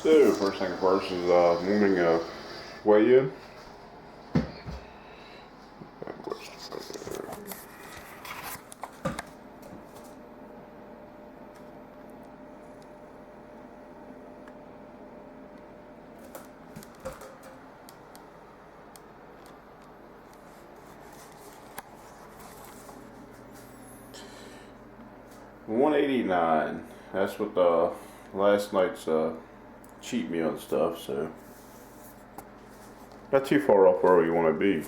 So first thing first is morning weigh-in. $189. That's what the last night's cheat meal and stuff. So not too far off where we want to be.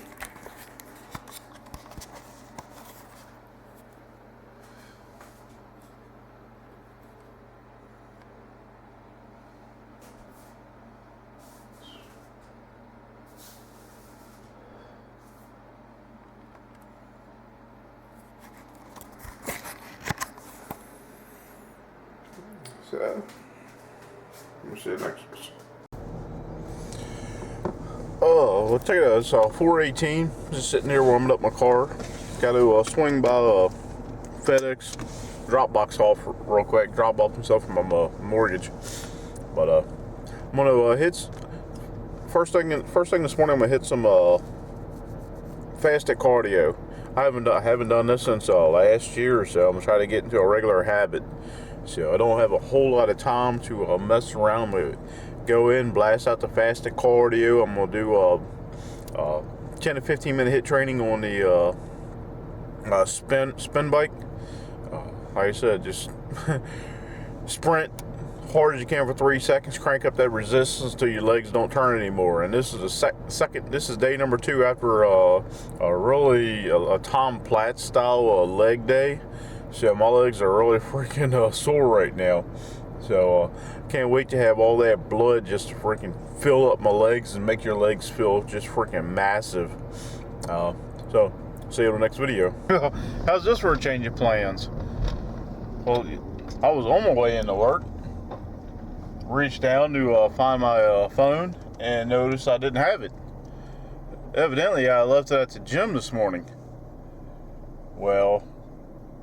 So, we'll see you next. Oh, well, check it out. It's 4:18. Just sitting here warming up my car. Got to swing by FedEx, drop box off real quick. Drop off myself from my mortgage. But I'm gonna hit first thing this morning. I'm gonna hit some fasted cardio. I haven't done this since last year or so. I'm gonna try to get into a regular habit. So I don't have a whole lot of time to mess around with. Go in, blast out the fasted cardio. I'm gonna do 10 to 15 minute hit training on the spin bike. Like I said, just sprint hard as you can for 3 seconds. Crank up that resistance till your legs don't turn anymore. And this is the second. This is day number 2 after a Tom Platt style leg day. So my legs are really freaking sore right now. So can't wait to have all that blood just to freaking fill up my legs and make your legs feel just freaking massive. So see you in the next video. How's this for a change of plans? Well, I was on my way into work. Reached down to find my phone and noticed I didn't have it. Evidently I left it at the gym this morning. Well,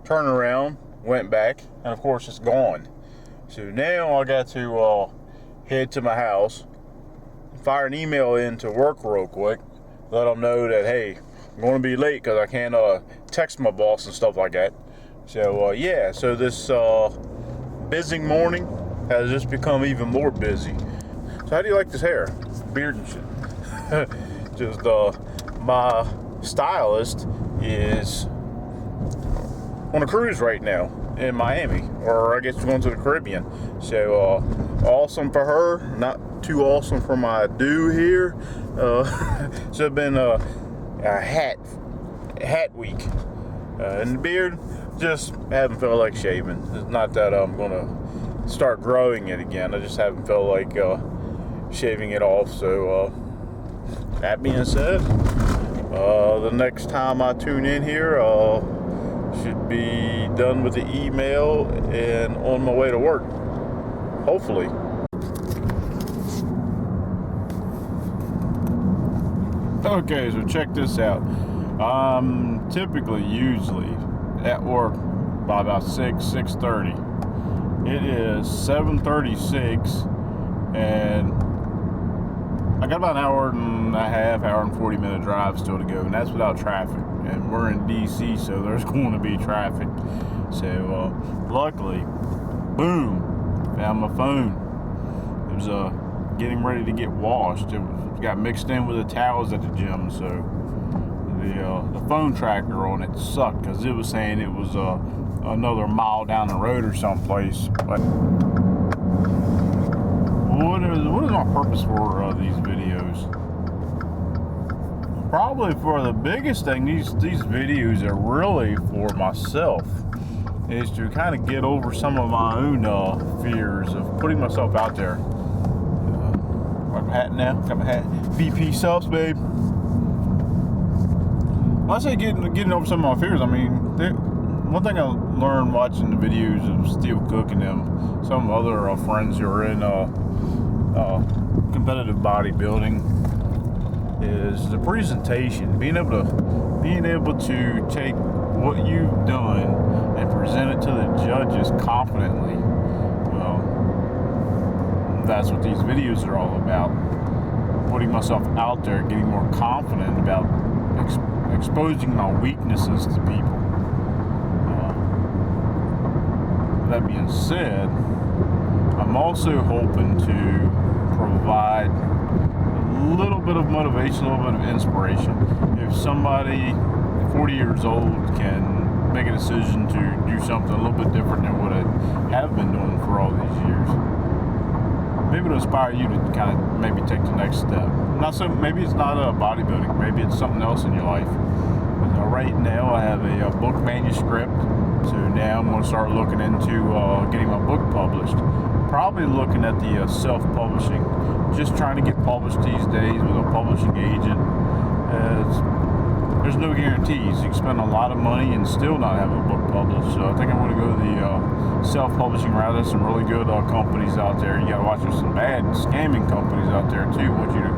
turned around, went back, and of course it's gone. So now I got to head to my house, fire an email in to work real quick, let them know that, hey, I'm going to be late because I can't text my boss and stuff like that. So yeah, so this busy morning has just become even more busy. So how do you like this hair? Beard and shit. Just my stylist is on a cruise right now in Miami, or I guess we're going to the Caribbean. So awesome for her, not too awesome for my dude here. So it's been a hat week, and the beard just haven't felt like shaving. It's not that I'm gonna start growing it again. I just haven't felt like shaving it off. So that being said, the next time I tune in here, should be done with the email and on my way to work, hopefully. Okay, so check this out. I'm usually at work by about 6:30. It is 7:36 and I got about an hour and a half, hour and 40 minute drive still to go, and that's without traffic. And we're in DC, so there's going to be traffic. So luckily, boom, found my phone. It was getting ready to get washed. It got mixed in with the towels at the gym, so the phone tracker on it sucked because it was saying it was another mile down the road or someplace. But what is my purpose for these videos? Probably for the biggest thing, these videos are really for myself, is to kind of get over some of my own fears of putting myself out there. Got my hat now, got my hat. VP subs, babe. When I say getting over some of my fears, I mean, one thing I learned watching the videos of Steve Cook and them, some other friends who are in competitive bodybuilding, is the presentation. Being able to take what you've done and present it to the judges confidently. Well, that's what these videos are all about. Putting myself out there, getting more confident about exposing my weaknesses to people. That being said, I'm also hoping to provide a little bit of motivation, a little bit of inspiration. If somebody 40 years old can make a decision to do something a little bit different than what I have been doing for all these years, maybe it'll inspire you to kind of maybe take the next step. Maybe it's not bodybuilding, maybe it's something else in your life. Right now I have a book manuscript, so now I'm going to start looking into getting my book published. Probably looking at the self-publishing, just trying to get published these days with a publishing agent. There's no guarantees. You can spend a lot of money and still not have a book published. So I think I'm going to go the self-publishing route. There's some really good companies out there. You got to watch. There's some bad scamming companies out there too. Want you to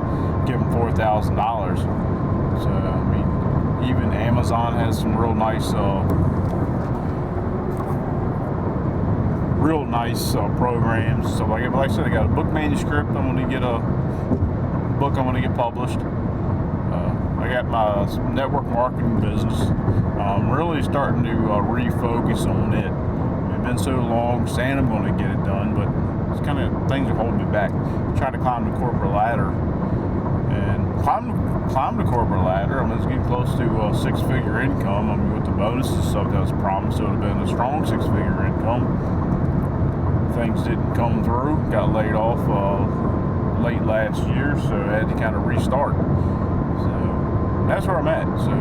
give them $4,000. So I mean, even Amazon has some real nice programs. So like I said, I got a book manuscript. I'm going to get a book. I'm going to get published. I got my network marketing business. I'm really starting to refocus on it. It's been so long saying I'm going to get it done, but it's kind of things are holding me back. I'm trying to climb the corporate ladder, and climb the corporate ladder. I mean, it's getting close to six-figure income. I mean, with the bonuses and stuff that was promised, it would have been a strong six-figure income. Things didn't come through. Got laid off late last year, so I had to kind of restart. So that's where I'm at. So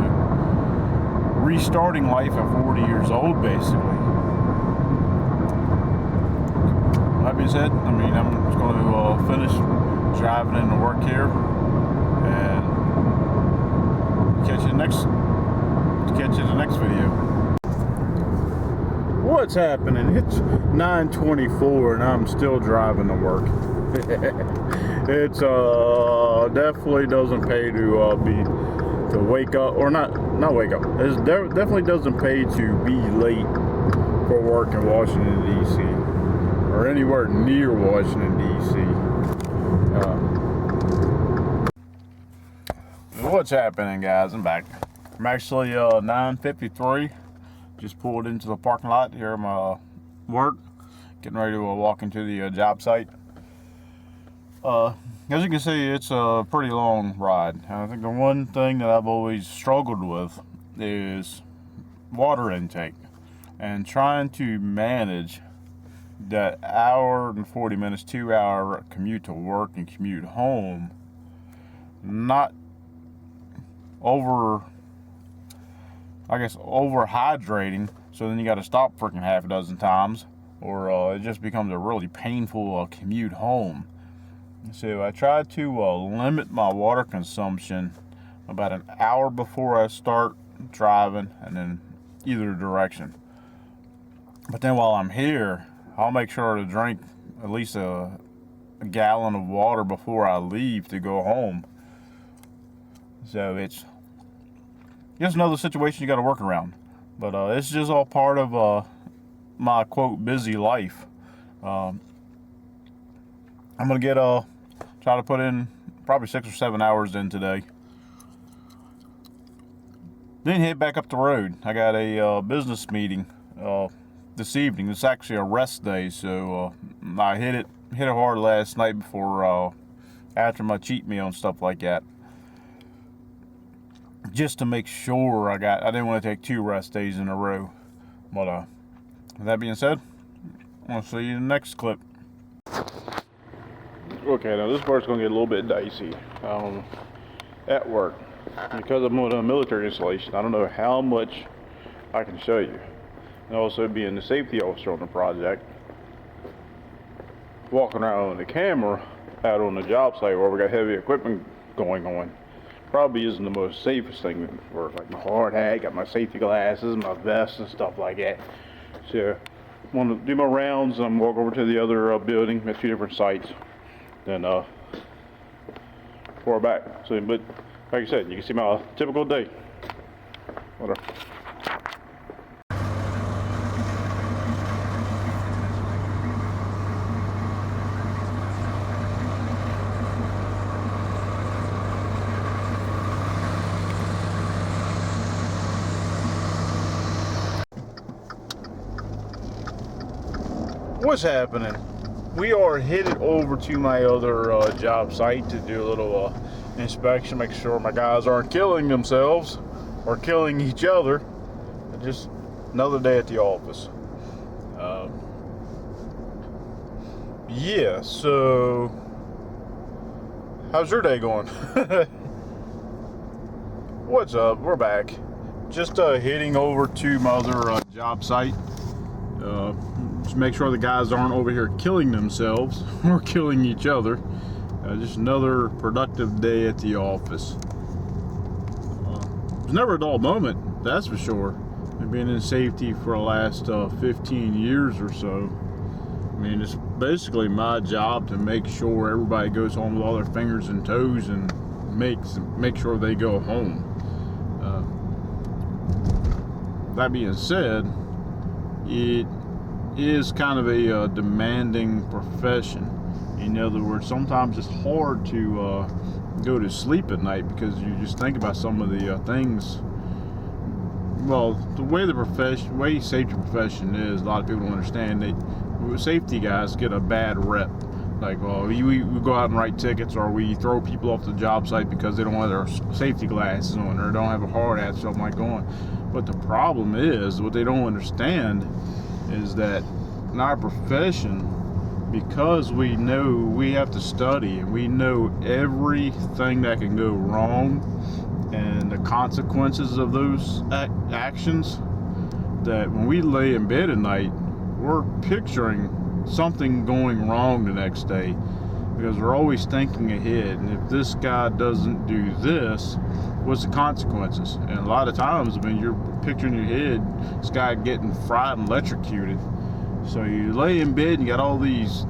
restarting life at 40 years old, basically. That being said, I mean, I'm just going to finish driving into work here and catch you in the next video. What's happening? It's 9:24 and I'm still driving to work. It's definitely doesn't pay to wake up, or not wake up. It definitely doesn't pay to be late for work in Washington D.C. or anywhere near Washington D.C. What's happening, guys? I'm back. I'm actually 9:53. Just pulled into the parking lot here at my work, getting ready to walk into the job site. As you can see, it's a pretty long ride. I think the one thing that I've always struggled with is water intake, and trying to manage that hour and 40 minutes, 2-hour commute to work and commute home, not overhydrating, so then you got to stop freaking half a dozen times, or it just becomes a really painful commute home. So I try to limit my water consumption about an hour before I start driving, and then either direction. But then while I'm here, I'll make sure to drink at least a gallon of water before I leave to go home. So it's just another situation you got to work around. But it's just all part of my quote busy life. I'm gonna try to put in probably 6 or 7 hours in today. Then head back up the road. I got a business meeting this evening. It's actually a rest day, so I hit it hard last night before after my cheat meal and stuff like that, just to make sure I didn't want to take 2 rest days in a row. But with that being said, I'll see you in the next clip. Okay, now this part's going to get a little bit dicey. At work, because I'm on a military installation, I don't know how much I can show you. And also being the safety officer on the project, walking around on the camera out on the job site where we got heavy equipment going on probably isn't the most safest thing for work. Like my hard hat, got my safety glasses, my vest and stuff like that. So I'm going to do my rounds and I'm walk over to the other building at 2 different sites. Then pour back. So, but like I said, you can see my typical day. Whatever. What's happening? We are headed over to my other job site to do a little inspection, make sure my guys aren't killing themselves or killing each other. Just another day at the office. Yeah, so how's your day going? What's up? We're back. Just heading over to my other job site. Just make sure the guys aren't over here killing themselves or killing each other. Just another productive day at the office. It's never a dull moment, that's for sure. I've been in safety for the last 15 years or so. I mean, it's basically my job to make sure everybody goes home with all their fingers and toes and make sure they go home. That being said, it is kind of a demanding profession. In other words, sometimes it's hard to go to sleep at night because you just think about some of the things. Well, the way safety profession is, a lot of people don't understand that safety guys get a bad rep. Like, well, we go out and write tickets, or we throw people off the job site because they don't have their safety glasses on or don't have a hard hat, something like going. But the problem is, what they don't understand is that in our profession, because we know we have to study and we know everything that can go wrong and the consequences of those actions, that when we lay in bed at night, we're picturing something going wrong the next day, because we're always thinking ahead. And if this guy doesn't do this, what's the consequences? And a lot of times, I mean, you're picturing in your head this guy getting fried and electrocuted. So you lay in bed and you got all these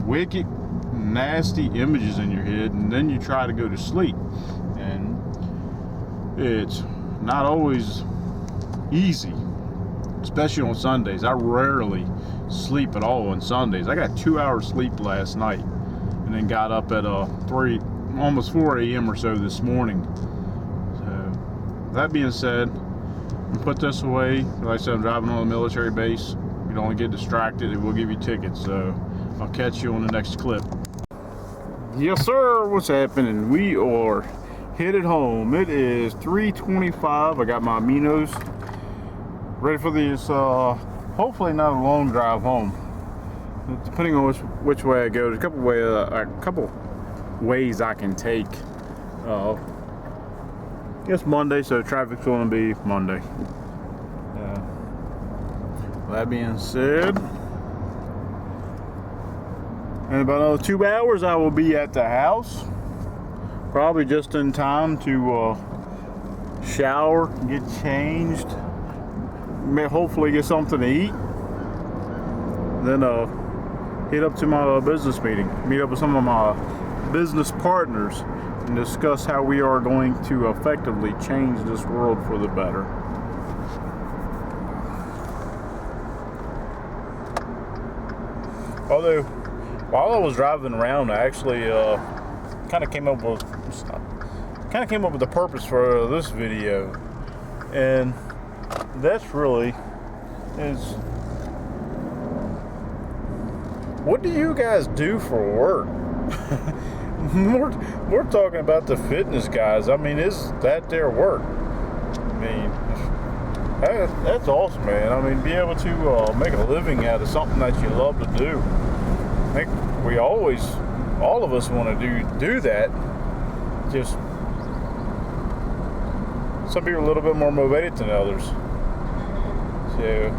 wicked, nasty images in your head, and then you try to go to sleep. And it's not always easy, especially on Sundays. I rarely sleep at all on Sundays. I got 2 hours sleep last night, and then got up at almost 4 a.m. or so this morning. So that being said, I'm put this away. Like I said, I'm driving on a military base. You don't get distracted, it will give you tickets. So I'll catch you on the next clip. Yes, sir. What's happening? We are headed home. It is 3:25. I got my aminos ready for this. Hopefully not a long drive home. Depending on which way I go, there's a couple ways I can take. It's Monday, so traffic's going to be Monday. That being said, in about another 2 hours, I will be at the house. Probably just in time to shower, get changed, hopefully get something to eat. Then head up to my business meeting, meet up with some of my business partners, and discuss how we are going to effectively change this world for the better. Although, while I was driving around, I actually kind of came up with the purpose for this video, and that's really is, what do you guys do for work? We're talking about the fitness guys. I mean, is that their work? I mean, that's awesome, man. I mean, be able to make a living out of something that you love to do. I think all of us want to do that. Just some people are a little bit more motivated than others. So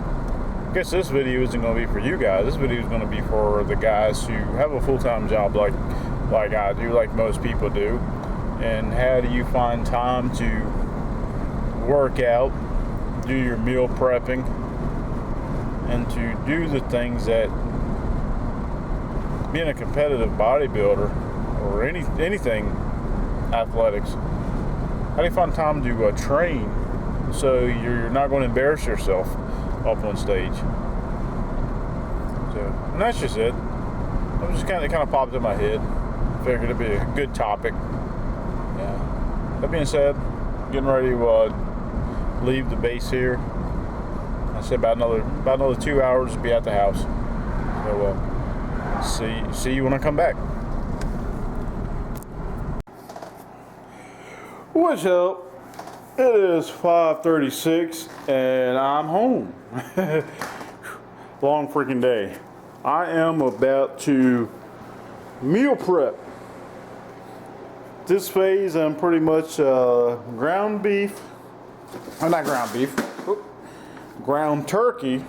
I guess this video isn't going to be for you guys. This video is going to be for the guys who have a full-time job like I do, like most people do. And how do you find time to work out, do your meal prepping, and to do the things that being a competitive bodybuilder or anything athletics, how do you find time to train so you're not going to embarrass yourself up on stage? So, and that's just it. It just kind of popped in my head. Figured it'd be a good topic. Yeah. That being said, getting ready to leave the base here. I said about another 2 hours to be at the house. So see you when I come back. What's up? It is 5:36 and I'm home. Long freaking day. I am about to meal prep. This phase I'm pretty much ground beef, not ground beef, ground turkey.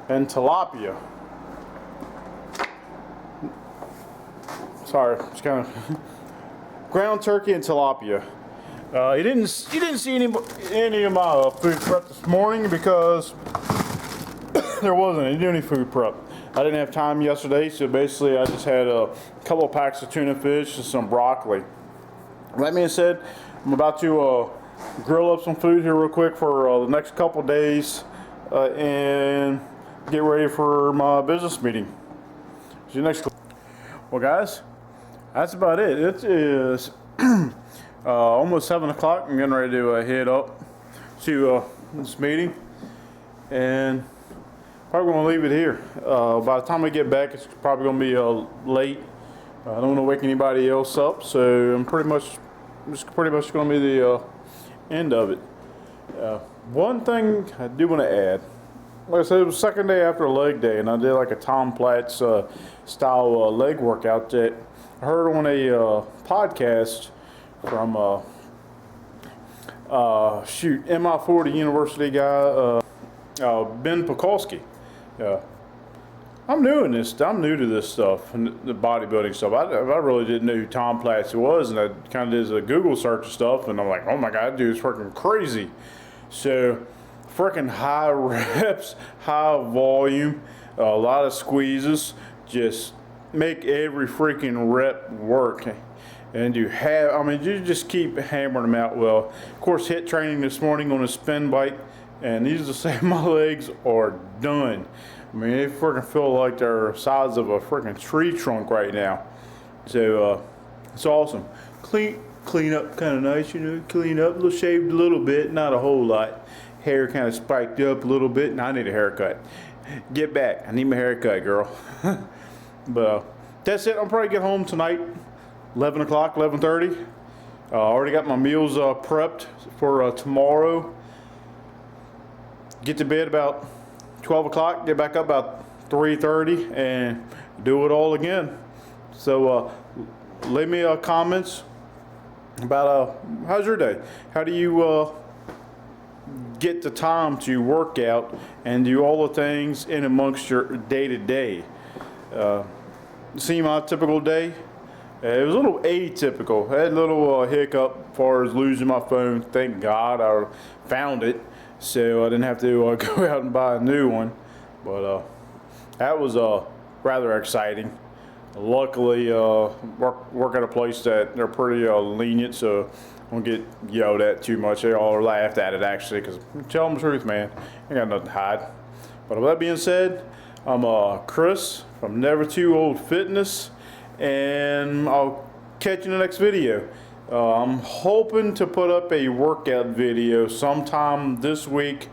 And tilapia. Sorry, it's kind of ground turkey and tilapia. You didn't see any of my food prep this morning because there wasn't any food prep. I didn't have time yesterday, so basically I just had a couple of packs of tuna fish and some broccoli. That being said, I'm about to grill up some food here real quick for the next couple of days and get ready for my business meeting. See you next clip. Well, guys, that's about it. It is almost 7 o'clock. I'm getting ready to head up to this meeting, and probably going to leave it here. By the time I get back, it's probably going to be late. I don't want to wake anybody else up, so I'm pretty much going to be the end of it. One thing I do want to add. Like I said, it was the second day after a leg day, and I did like a Tom Platz style leg workout that I heard on a podcast from MI40 University guy, Ben Pekulski. I'm new to this stuff, the bodybuilding stuff. I really didn't know who Tom Platz was, and I kind of did a Google search and stuff, and I'm like, oh my God, that dude's freaking crazy. So, freaking high reps, high volume, a lot of squeezes, just make every freaking rep work. And you just keep hammering them out well. Of course, hit training this morning on a spin bike, and needless to say, my legs are done. I mean, they freaking feel like they're the size of a freaking tree trunk right now. So, it's awesome. Clean up kind of nice, clean up, shaved a little bit, not a whole lot. Hair kind of spiked up a little bit, and I need a haircut. Get back, I need my haircut, girl. But that's it. I'll probably get home tonight, 11 o'clock, 11:30. Already got my meals prepped for tomorrow. Get to bed about 12 o'clock, get back up about 3:30, and do it all again. So leave me comments about how's your day? How do you get the time to work out and do all the things in amongst your day-to-day? See my typical day? It was a little atypical. I had a little hiccup as far as losing my phone. Thank God I found it, so I didn't have to go out and buy a new one. But that was rather exciting. Luckily, work at a place that they're pretty lenient, so I don't get yelled at too much. They all laughed at it actually, because tell them the truth, man. I ain't got nothing to hide. But with that being said, I'm Chris from N2OF Fitness, and I'll catch you in the next video. I'm hoping to put up a workout video sometime this week,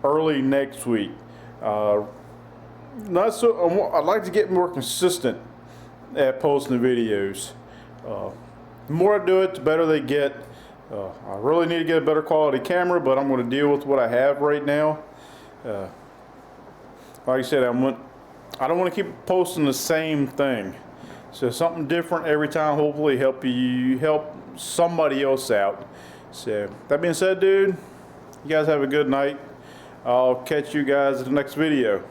early next week. I'd like to get more consistent at posting the videos. The more I do it, the better they get. I really need to get a better quality camera, but I'm going to deal with what I have right now. Like I said, I don't want to keep posting the same thing. So something different every time, hopefully help somebody else out. So that being said, dude, you guys have a good night. I'll catch you guys in the next video.